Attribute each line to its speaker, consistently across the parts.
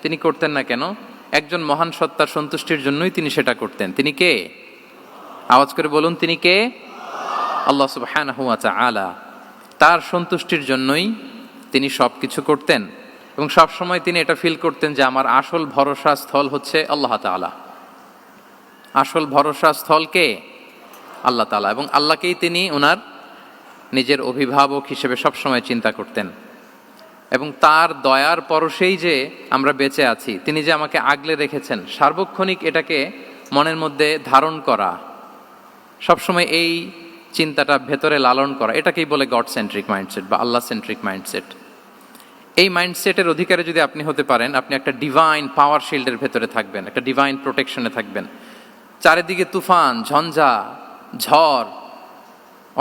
Speaker 1: তিনি করতেন না কেন? একজন মহান সত্তার সন্তুষ্টির জন্যই তিনি সেটা করতেন। তিনি কে? আওয়াজ করে বলুন, তিনি কে? আল্লাহ সুবহানাহু ওয়া তাআলা। তার সন্তুষ্টির জন্যই তিনি সব কিছু করতেন এবং সব সময় তিনি এটা ফিল করতেন যে আমার আসল ভরসা স্থল হচ্ছে আল্লাহ তাআলা। আসল ভরসা স্থল কে? আল্লাহ তাআলা। এবং আল্লাহকেই তিনি ওনার নিজের অভিভাবক হিসেবে সবসময় চিন্তা করতেন। এবং তার দয়ার পরশেই যে আমরা বেঁচে আছি, তিনি যে আমাকে আগলে রেখেছেন, সার্বক্ষণিক এটাকে মনের মধ্যে ধারণ করা, সবসময় এই চিন্তাটা ভেতরে লালন করা, এটাকেই বলে গড সেন্ট্রিক মাইন্ডসেট বা আল্লাহ সেন্ট্রিক মাইন্ডসেট। এই মাইন্ডসেটের অধিকারী যদি আপনি হতে পারেন, আপনি একটা ডিভাইন পাওয়ার শিল্ডের ভেতরে থাকবেন, একটা ডিভাইন প্রোটেকশনে থাকবেন। চারিদিকে তুফান, ঝঞ্ঝা, ঝড়,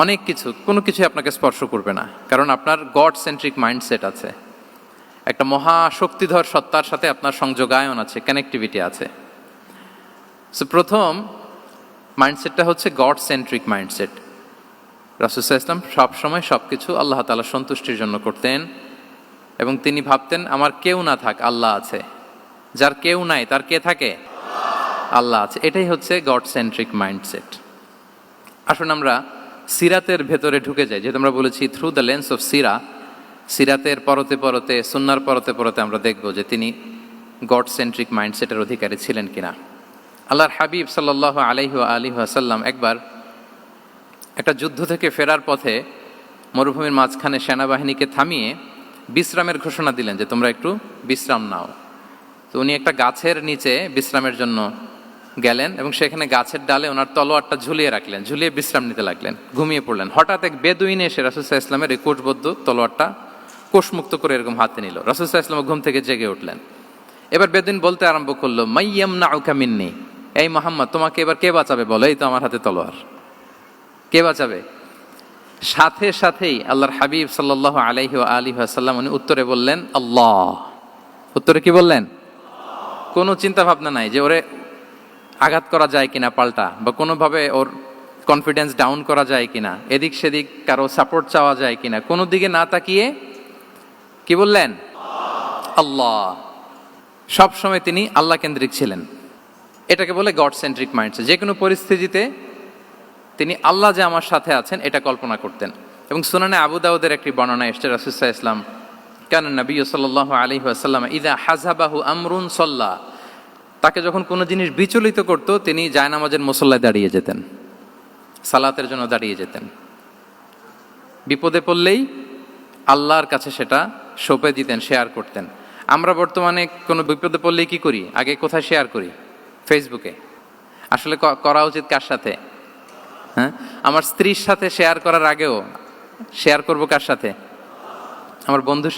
Speaker 1: অনেক কিছু, কোনো কিছু আপনাকে স্পর্শ করবে না, কারণ আপনার গড সেন্ট্রিক মাইন্ডসেট আছে। একটা মহাশক্তিধর সত্তার সাথে আপনার সংযোগায়ন আছে, কানেক্টিভিটি আছে। সো প্রথম মাইন্ডসেটটা হচ্ছে গড সেন্ট্রিক মাইন্ডসেট। রাসূল সাল্লাল্লাহু আলাইহি ওয়াসাল্লাম সবসময় সব কিছু আল্লাহ তাআলার সন্তুষ্টির জন্য করতেন এবং তিনি ভাবতেন আমার কেউ না থাক, আল্লাহ আছে। যার কেউ নাই তার কে থাকে? আল্লাহ আছে। এটাই হচ্ছে গড সেন্ট্রিক মাইন্ডসেট। আসুন আমরা সিরাতের ভেতরে ঢুকে যাই। যেহেতু আমরা বলেছি থ্রু দ্য লেন্স অফ সিরাতের পরতে পরতে, সুন্নাহর পরতে পরতে আমরা দেখব যে তিনি গড সেন্ট্রিক মাইন্ডসেটের অধিকারী ছিলেন কিনা। আল্লাহর হাবিব সাল্লাল্লাহু আলাইহি ওয়া সাল্লাম একবার একটা যুদ্ধ থেকে ফেরার পথে মরুভূমির মাঝখানে সেনাবাহিনীকে থামিয়ে বিশ্রামের ঘোষণা দিলেন যে তোমরা একটু বিশ্রাম নাও। তো উনি একটা গাছের নিচে বিশ্রামের জন্য গেলেন এবং সেখানে গাছের ডালে ওনার তলোয়ারটা ঝুলিয়ে রাখলেন, ঝুলিয়ে বিশ্রাম নিতে লাগলেন, ঘুমিয়ে পড়লেন। হঠাৎ এক বেদুইন এসে রাসূল সাল্লাল্লাহু আলাইহি ওয়াসাল্লামের এই কোষবদ্ধ তলোয়ারটা কোষমুক্ত করে এরকম হাতে নিল। রাসূল সাল্লাল্লাহু আলাইহি ওয়াসাল্লাম ঘুম থেকে জেগে উঠলেন। এবার বেদুইন বলতে আরম্ভ করলো, মাইয়ামনাউকা মিন্নি, এই মুহাম্মদ তোমাকে এবার কে বাঁচাবে বলো, এই তো আমার হাতে তলোয়ার, কে বাঁচাবে? সাথে সাথেই আল্লাহর হাবিব সাল্লাল্লাহু আলাইহি ওয়া সাল্লাম উনি উত্তরে বললেন আল্লাহ। উত্তরে কি বললেন? কোনো চিন্তা ভাবনা নাই যে ওরে আঘাত করা যায় কিনা পাল্টা, বা কোনোভাবে ওর কনফিডেন্স ডাউন করা যায় কিনা, এদিক সেদিক কারো সাপোর্ট চাওয়া যায় কিনা, কোনো দিকে না তাকিয়ে কি বললেন? আল্লাহ। সব সময় তিনি আল্লাহ কেন্দ্রিক ছিলেন। এটাকে বলে গড সেন্ট্রিক মাইন্ডসেট। যে কোনো পরিস্থিতিতে তিনি আল্লাহ যে আমার সাথে আছেন এটা কল্পনা করতেন। এবং সুনানে আবু দাউদের একটি বর্ণনা এসেছে, রাসূল সাল্লাল্লাহু আলাইহি ওয়াসাল্লাম কানা নবী সাল্লাল্লাহু আলাইহি ওয়াসাল্লাম ইযা হাযাবাহু আমরুন সাল্লা, তাকে যখন কোনো জিনিস বিচলিত করত তিনি জায়নামাজের মুসল্লায় দাঁড়িয়ে যেতেন, সালাতের জন্য দাঁড়িয়ে যেতেন। বিপদে পড়লেই আল্লাহর কাছে সেটা সঁপে দিতেন, শেয়ার করতেন। আমরা বর্তমানে কোনো বিপদে পড়লেই কি করি? আগে কোথায় শেয়ার করি? ফেসবুকে। আসলে করা উচিত কার সাথে? হ্যাঁ, আমার স্ত্রীর সাথে শেয়ার করার আগেও শেয়ার করব কার সাথে? আমার বন্ধুর সাথে।